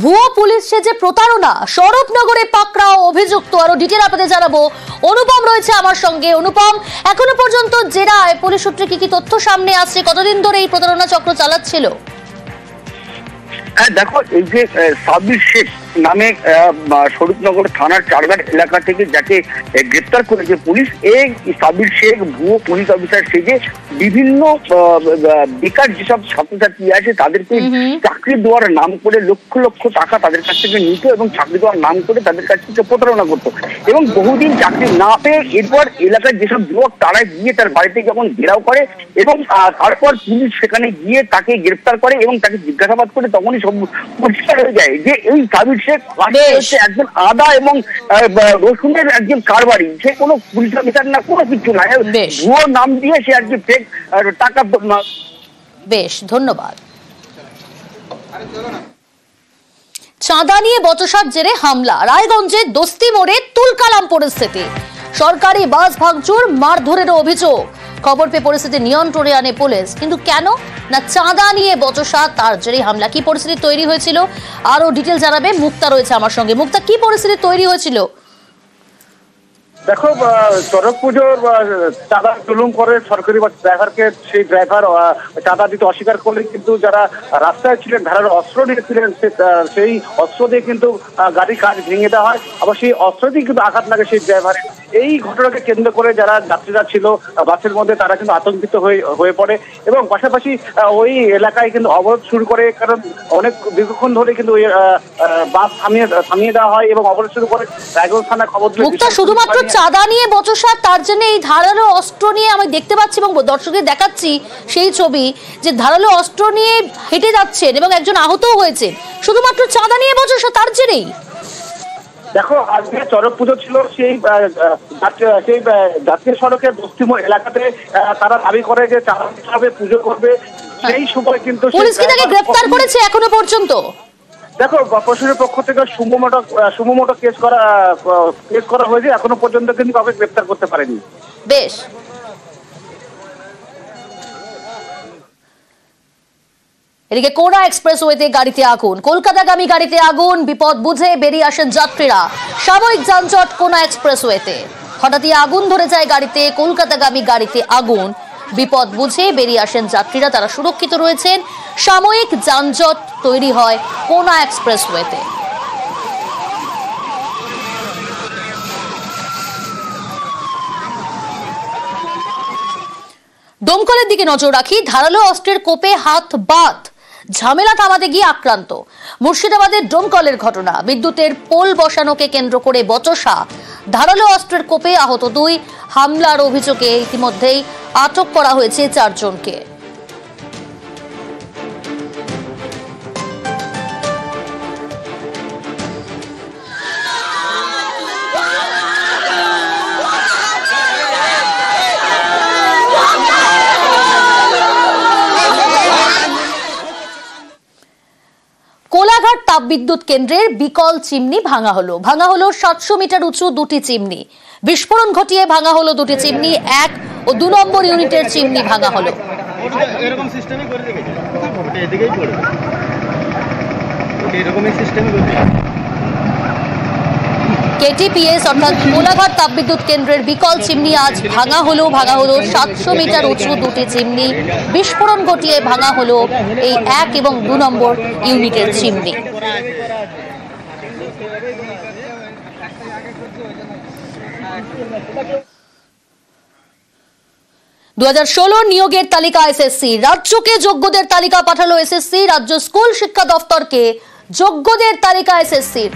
ভুয়ো পুলিশ সেজে প্রতারণা, স্বরূপনগরে পাকড়াও অভিযুক্ত। আরো ডিটেল আপনাদের জানাবো। অনুপম রয়েছে আমার সঙ্গে। অনুপম, এখনো পর্যন্ত জেরায় পুলিশ সূত্রে কি তথ্য সামনে আসছে? কতদিন ধরে এই প্রতারণা চক্র চালাচ্ছিল? হ্যাঁ দেখো, এই যে সাবির শেখ নামে স্বরূপনগর থানার চারঘাট এলাকা থেকে যাকে গ্রেপ্তার করেছে পুলিশ, এই সাবির শেখ ভুয়ো পুলিশ অফিসার সেজে বিভিন্ন বেকার যেসব ছাত্রছাত্রী আছে তাদেরকে চাকরি দেওয়ার নাম করে লক্ষ লক্ষ টাকা তাদের কাছ থেকে নিত এবং চাকরি দেওয়ার নাম করে তাদের কাছ থেকে প্রতারণা করতো এবং বহুদিন চাকরি না পেয়ে এরপর এলাকার যেসব যুবক তারা গিয়ে তার বাড়িতে যখন ঘেরাও করে এবং তারপর পুলিশ সেখানে গিয়ে তাকে গ্রেপ্তার করে এবং তাকে জিজ্ঞাসাবাদ করে তখনই সব পরিষ্কার হয়ে যায় যে এই সাবির শেখ হচ্ছে একজন আদা এবং রসুনের একজন কারবারি। সে কোনো পুলিশ অফিসার না, কোনো কিছু না, ভুয়ো নাম দিয়ে সে আর কি ফেক টাকা। বেশ, ধন্যবাদ। চাঁদা নিয়ে বচসার জেরে হামলা, রায়গঞ্জের দোস্তি মোড়ে তুলকালাম পরিস্থিতি। সরকারি বাস ভাঙচুর, মারধরের অভিযোগ। খবর পেয়ে পরিস্থিতি নিয়ন্ত্রণে আনে পুলিশ, কিন্তু কেন না চাঁদা নিয়ে বচসা, তার জেরে হামলা। কি পরিস্থিতি তৈরি হয়েছিল আরো ডিটেল জানাবে মুক্তা রয়েছে আমার সঙ্গে। মুক্তা, কি পরিস্থিতি তৈরি হয়েছিল? দেখো, চড়ক পুজোর চাঁদা জুলুম করে সরকারি বাস ড্রাইভারকে, সেই ড্রাইভার চাঁদা দিতে অস্বীকার করলে কিন্তু যারা রাস্তায় ছিলেন ধারালো অস্ত্র নিয়েছিলেন, সেই অস্ত্র দিয়ে কিন্তু গাড়ির কাজ ভেঙে দেওয়া হয়। আবার সেই অস্ত্র দিয়ে কিন্তু আঘাত লাগে সেই ড্রাইভারের। এই ঘটনাকে কেন্দ্র করে যারা যাত্রীরা ছিল বাসের মধ্যে তারা কিন্তু আতঙ্কিত হয়ে পড়ে এবং পাশাপাশি ওই এলাকায় কিন্তু অবরোধ শুরু করে, কারণ অনেক দীর্ঘক্ষণ ধরে কিন্তু বাস থামিয়ে দেওয়া হয় এবং অবরোধ শুরু করে। রায়গঞ্জ থানা খবর দিলে শুধুমাত্র চাঁদা নিয়ে বচসা, তার জন্য এই ধারালো অস্ত্র নিয়ে আমি দেখতে পাচ্ছি এবং দর্শকদের দেখাচ্ছি সেই ছবি, যে ধারালো অস্ত্র নিয়ে হেঁটে যাচ্ছেন এবং একজন আহতও হয়েছে, শুধুমাত্র চাঁদা নিয়ে বচসা, তার জেরেই। দেখো, আজকে চড়ক পুজো ছিল, সেই জাতীয় সড়কের বস্তিমোড় এলাকাতে তারা দাবি করে যে চাঁদা হিসাবে পুজো করবে। সেই সময় কিন্তু পুলিশ কি তাকে গ্রেফতার করেছে এখনো পর্যন্ত? দেখো, প্রশাসনের পক্ষ থেকে সুমোটো কেস করা হয়েছে, এখনো পর্যন্ত কিন্তু কাউকে গ্রেফতার করতে পারেনি। বেশ। এদিকে কোনা এক্সপ্রেসওয়েতে গাড়িতে আগুন, কলকাতাগামী গাড়িতে আগুন, বিপদ বুঝে বেরিয়ে আসেন যাত্রীরা। সাময়িক যানজট কোনা এক্সপ্রেসওয়েতে, হঠাৎই আগুন ধরে যায় গাড়িতে, কলকাতাগামী গাড়িতে আগুন, বিপদ বুঝে বেরিয়ে আসেন যাত্রীরা, তারা সুরক্ষিত রয়েছেন। সাময়িক যানজট তৈরি হয় কোনা এক্সপ্রেসওয়েতে। দমকলের দিকে নজর রাখি। ধারালো অস্ত্রের কোপে হাত বাদ, ঝামেলা থামাতে গিয়ে আক্রান্ত। মুর্শিদাবাদের দমকলের ঘটনা, বিদ্যুতের পোল বসানোকে কেন্দ্র করে বচসা, ধারালো অস্ত্রের কোপে আহত 2, হামলার অভিযোগে ইতিমধ্যেই আটক করা হয়েছে 4 জনকে। কোলাঘাট তাপবিদ্যুৎ কেন্দ্রের বিকল চিমনি ভাঙা হলো 700 মিটার উঁচু 2টি চিমনি। বিস্ফোরণ ঘটিয়ে ভাঙা হলো 2টি চিমনি, 1 ও 2 নম্বর ইউনিটের চিমনি ভাঙা হলো। এরকম সিস্টেমই করে রেখেছে, ওটা এদিকেই পড়ে, ওটা এরকমই সিস্টেমই করে রেখেছে। কেটিপিএস অর্থাৎ কোলাঘাট তাপবিদ্যুৎ কেন্দ্রের বিকল চিমনি আজ ভাঙা হলো 700 মিটার উঁচু 2টি চিমনি। বিস্ফোরণ ঘটিয়ে ভাঙা হলো এই 1 এবং 2 নম্বর ইউনিটের চিমনি। দু 2016 নিয়োগের তালিকা এসএসসি, রাজ্যকে যোগ্যদের তালিকা পাঠালো এসএসসি। রাজ্য স্কুল শিক্ষা দপ্তরকে যোগ্যদের তালিকা এসএসসির।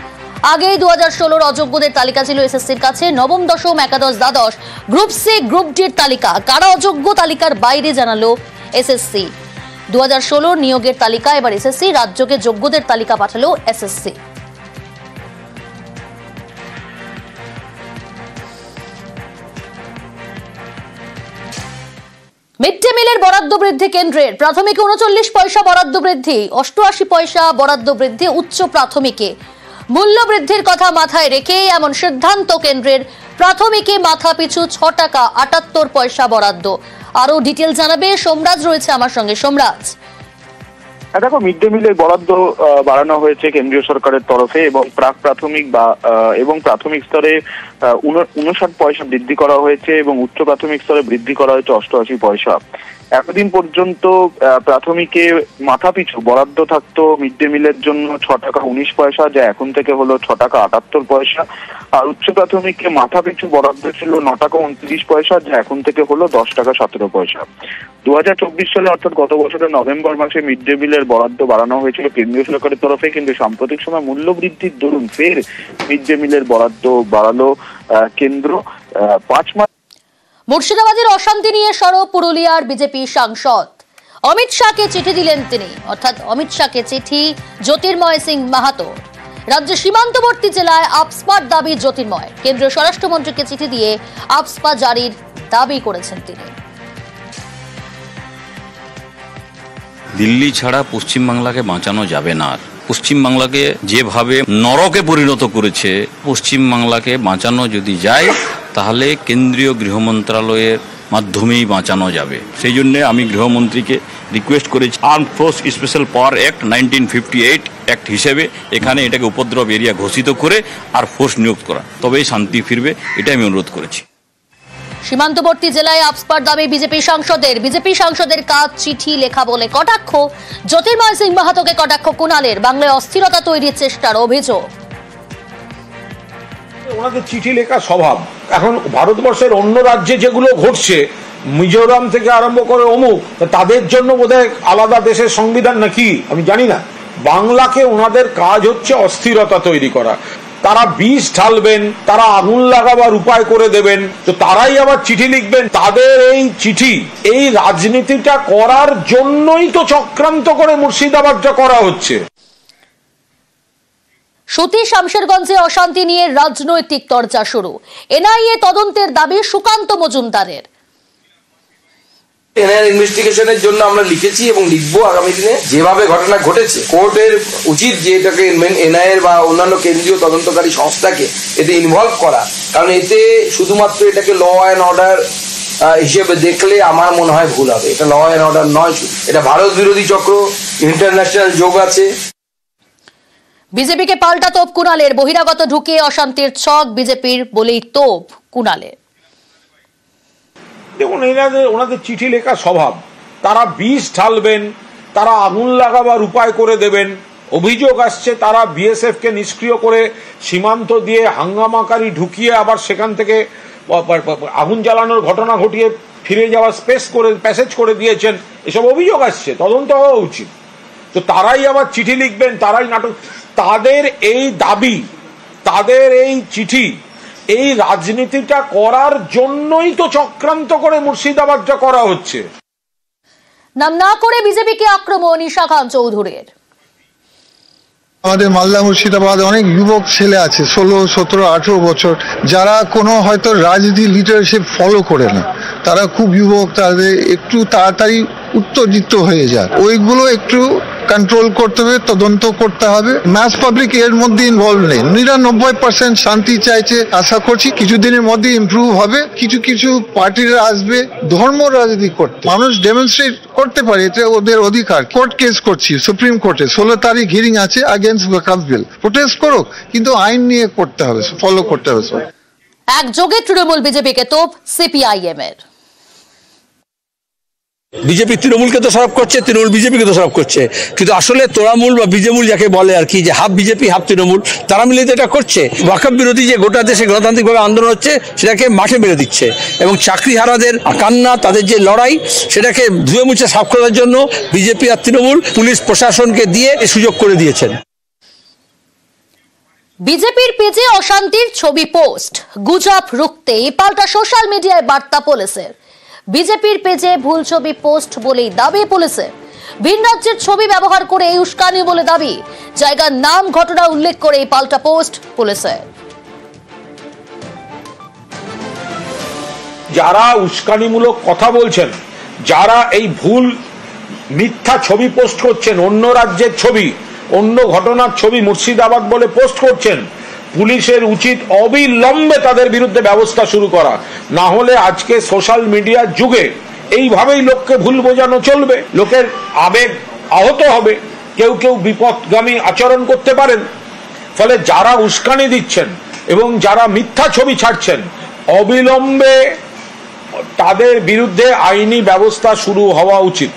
আগেই 2016 অযোগ্যদের তালিকা ছিল এসএসসির কাছে। নবম, দশম, একাদশ, দ্বাদশ, গ্রুপ সি, গ্রুপ ডির তালিকা, কারা অযোগ্য তালিকার বাইরে জানালো এসএসসি। 2016 নিয়োগের তালিকা এবার এসএসসি, রাজ্যকে যোগ্যদের তালিকা পাঠালো এসএসসি। মিড ডে মিলের বরাদ্দ বৃদ্ধি কেন্দ্রের, প্রাথমিকে 39 পয়সা বরাদ্দ বৃদ্ধি, 88 পয়সা বরাদ্দ বৃদ্ধি উচ্চ প্রাথমিকে। মূল্য বৃদ্ধির কথা মাথায় রেখে এমন সিদ্ধান্ত কেন্দ্রের। প্রাথমিকে মাথা পিছু 6 টাকা 78 পয়সা বরাদ্দ। আরো ডিটেল জানাবে সোমরাজ রয়েছে আমার সঙ্গে। সোমরাজ, দেখো, মিড ডে মিলের বরাদ্দ বাড়ানো হয়েছে কেন্দ্রীয় সরকারের তরফে এবং প্রাক প্রাথমিক এবং প্রাথমিক স্তরে 59 পয়সা বৃদ্ধি করা হয়েছে এবং উচ্চ প্রাথমিক স্তরে বৃদ্ধি করা হয়েছে 88 পয়সা। এতদিন পর্যন্ত প্রাথমিকে মাথাপিছু বরাদ্দ থাকতো মিড ডে মিলের জন্য 6 টাকা 19 পয়সা, যা এখন থেকে হলো 6 টাকা 78 পয়সা। আর উচ্চ প্রাথমিকে মাথাপিছু বরাদ্দ ছিল 9 টাকা 29 পয়সা, যা এখন থেকে হলো 10 টাকা 17 পয়সা। 2024 সালে অর্থাৎ গত বছরের নভেম্বর মাসে মিড ডে মিলের বরাদ্দ বাড়ানো হয়েছিল কেন্দ্রীয় সরকারের তরফে, কিন্তু সাম্প্রতিক সময় মূল্য বৃদ্ধির দরুন ফের মিড ডে মিলের বরাদ্দ বাড়ালো কেন্দ্র। 5 মাস। মুর্শিদাবাদের অশান্তি নিয়ে সরব পুরুলিয়ার বিজেপি সাংসদ অমিত শাহকে চিঠি দিলেন তিনি, অর্থাৎ অমিত শাহকে চিঠি জ্যোতির্ময় সিং মাহাতো। রাজ্যের সীমান্তবর্তী জেলায় আপসপার দাবি জ্যোতির্ময়, কেন্দ্রীয় স্বরাষ্ট্রমন্ত্রীকে চিঠি দিয়ে আপসপা জারির দাবি করেছেন তিনি। দিল্লি ছাড়া পশ্চিমবাংলাকে বাঁচানো যাবে না। পশ্চিমবাংলাকে যেভাবে নরকে পরিণত করেছে, পশ্চিমবাংলাকে বাঁচানো যদি যায় তাহলে কেন্দ্রীয় গৃহ মন্ত্রণালয়ের মাধ্যমেই বাঁচানো যাবে। সেই জন্য আমি গৃহমন্ত্রীকে রিকোয়েস্ট করেছি আর্ম ফোর্স স্পেশাল পাওয়ার অ্যাক্ট 1958 অ্যাক্ট হিসেবে এখানে এটাকে উপদ্রব এরিয়া ঘোষিত করে আর ফোর্স নিয়োগ করা, তবেই শান্তি ফিরবে, এটা আমি অনুরোধ করেছি। সীমান্তবর্তী জেলায় আপসপার দাবি বিজেপি সাংসদের কাজ চিঠি লেখা বলে কটাক্ষ জ্যোতির্ময় সিং মাহাতোকে, কটাক্ষ কুণালের। বাংলায় অস্থিরতা তৈরির চেষ্টার অভিযোগ। ওনাদের চিঠি লেখা স্বভাব। এখন ভারতবর্ষের অন্য রাজ্যে যেগুলো ঘটছে, মিজোরাম থেকে আরম্ভ করে অমুক, তাদের জন্য বোধহয় আলাদা দেশের সংবিধান নাকি আমি জানি না। বাংলাকে ওনাদের কাজ হচ্ছে অস্থিরতা তৈরি করা। তারা বিষ ঢালবেন, তারা আগুন লাগাবার উপায় করে দেবেন, তো তারাই আবার চিঠি লিখবেন। তাদের এই চিঠি, এই রাজনীতিটা করার জন্যই তো চক্রান্ত করে মুর্শিদাবাদটা করা হচ্ছে। সুতি শামশেরগঞ্জে অশান্তি নিয়ে রাজনৈতিক চর্চা শুরু, এনআইএ তদন্তের দাবি সুকান্ত মজুমদারের। এনআইএর ইনভেস্টিগেশনের জন্য আমরা লিখেছি এবং লিখবো আগামী দিনে। যেভাবে ঘটনা ঘটেছে, কোর্টের উচিত যে এটাকে এনআইএর বা অন্যান্য কেন্দ্রীয় তদন্তকারী সংস্থাকে এতে ইনভলভ করা, কারণ এতে শুধুমাত্র এটাকে ল অ্যান্ড অর্ডার হিসেবে দেখলে আমার মনে হয় ভুল হবে। এটা ল অ্যান্ড অর্ডার নয়, এটা ভারত বিরোধী চক্র, ইন্টারন্যাশনাল যোগ আছে। বিজেপিকে পাল্টা তোপ কুণালের, বহিরাগত ঢুকিয়ে অশান্তির ছক বিজেপির বলেই তোপ কুণালের। দেখুন, ওনাদের চিঠি লেখা স্বভাব। তারা বিষ ঢালবেন, তারা আগুন লাগাবার উপায় করে দেবেন। অভিযোগ আসছে তারা বিএসএফ কে নিষ্ক্রিয় করে সীমান্ত দিয়ে হাঙ্গামাকারী ঢুকিয়ে আবার সেখান থেকে আগুন জ্বালানোর ঘটনা ঘটিয়ে ফিরে যাওয়ার প্যাসেজ করে দিয়েছেন। এসব অভিযোগ আসছে, তদন্ত হওয়া উচিত। তো তারাই আবার চিঠি লিখবেন, তারাই নাটক। তাদের এই দাবি, তাদের এই চিঠি, এই রাজনীতিটা করার জন্যই তো চক্রান্ত করে মুর্শিদাবাদটা করা হচ্ছে। নাম না করে বিজেপিকে আক্রমণ ঈশা খান চৌধুরীর। আমাদের মালদা মুর্শিদাবাদ অনেক যুবক ছেলে আছে, 16, 17, 18 বছর, যারা কোনো হয়তো রাজনীতি লিডারশিপ ফলো করে না। তারা খুব যুবক, তাদের একটু তাড়াতাড়ি উত্তেজিত হয়ে যায়। ওইগুলো একটু কন্ট্রোল করতে হবে, তদন্ত করতে হবে। ম্যাস পাবলিক এর মধ্যে ইনভলভ নেই। 99% শান্তি চাইছে। আশা করছি কিছুদিনের মধ্যে ইমপ্রুভ হবে। কিছু কিছু পার্টিরা আসবে ধর্ম রাজনীতি করতে। মানুষ ডেমনস্ট্রেট করতে পারে, এটা ওদের অধিকার। কোর্ট কেস করছি সুপ্রিম কোর্টে, 16 তারিখ হিয়ারিং আছে আগেন্স্ট ওয়াকফ বিল। প্রোটেস্ট করুক, কিন্তু আইন নিয়ে করতে হবে, ফলো করতে হবে। একযোগে তৃণমূল বিজেপিকে তোপ সিপিআইএম এর। বিজেপি তৃণমূলকে দোষারোপ করছে, তৃণমূল বিজেপিকে দোষারোপ করছে, কিন্তু আসলে তোড়ামূল বা বিজেমূল যাকে বলে আর কি, যে হাফ বিজেপি হাফ তৃণমূল, তারা মিলে এটা করছে। ওয়াকফ বিরোধী যে গোটা দেশে গণতান্ত্রিকভাবে আন্দোলন হচ্ছে সেটাকে মাঠে মেরে দিচ্ছে এবং চাকরিহারাদের কান্না, তাদের যে লড়াই, সেটাকে ধুয়ে মুছে সাফ করার জন্য বিজেপি আর তৃণমূল পুলিশ প্রশাসনকে দিয়ে সুযোগ করে দিয়েছেন। বিজেপির পেজে অশান্তির ছবি পোস্ট, গুজব রুখতে পাল্টা সোশ্যাল মিডিয়ায় বার্তা পুলিশের। বিজেপির পেজে ভুল ছবি পোস্ট বলেই দাবি পুলিশের। ভিন রাজ্যের ছবি ব্যবহার করে এই উস্কানি বলে দাবি। জায়গার নাম, ঘটনা উল্লেখ করে পাল্টা পোস্ট পুলিশের। যারা উস্কানিমূলক কথা বলছেন, যারা এই ভুল মিথ্যা ছবি পোস্ট করছেন, অন্য রাজ্যের ছবি, অন্য ঘটনার ছবি মুর্শিদাবাদ বলে পোস্ট করছেন, পুলিশের উচিত অবিলম্বে তাদের বিরুদ্ধে ব্যবস্থা শুরু করা। না হলে আজকে সোশ্যাল মিডিয়ার যুগে এইভাবেই লোককে ভুল বোঝানো চলবে। লোকের আবেগ আহত হবে, কেউ কেউ বিপদগামী আচরণ করতে পারেন। ফলে যারা উস্কানি দিচ্ছেন এবং যারা মিথ্যা ছবি ছাড়ছেন, অবিলম্বে তাদের বিরুদ্ধে আইনি ব্যবস্থা শুরু হওয়া উচিত।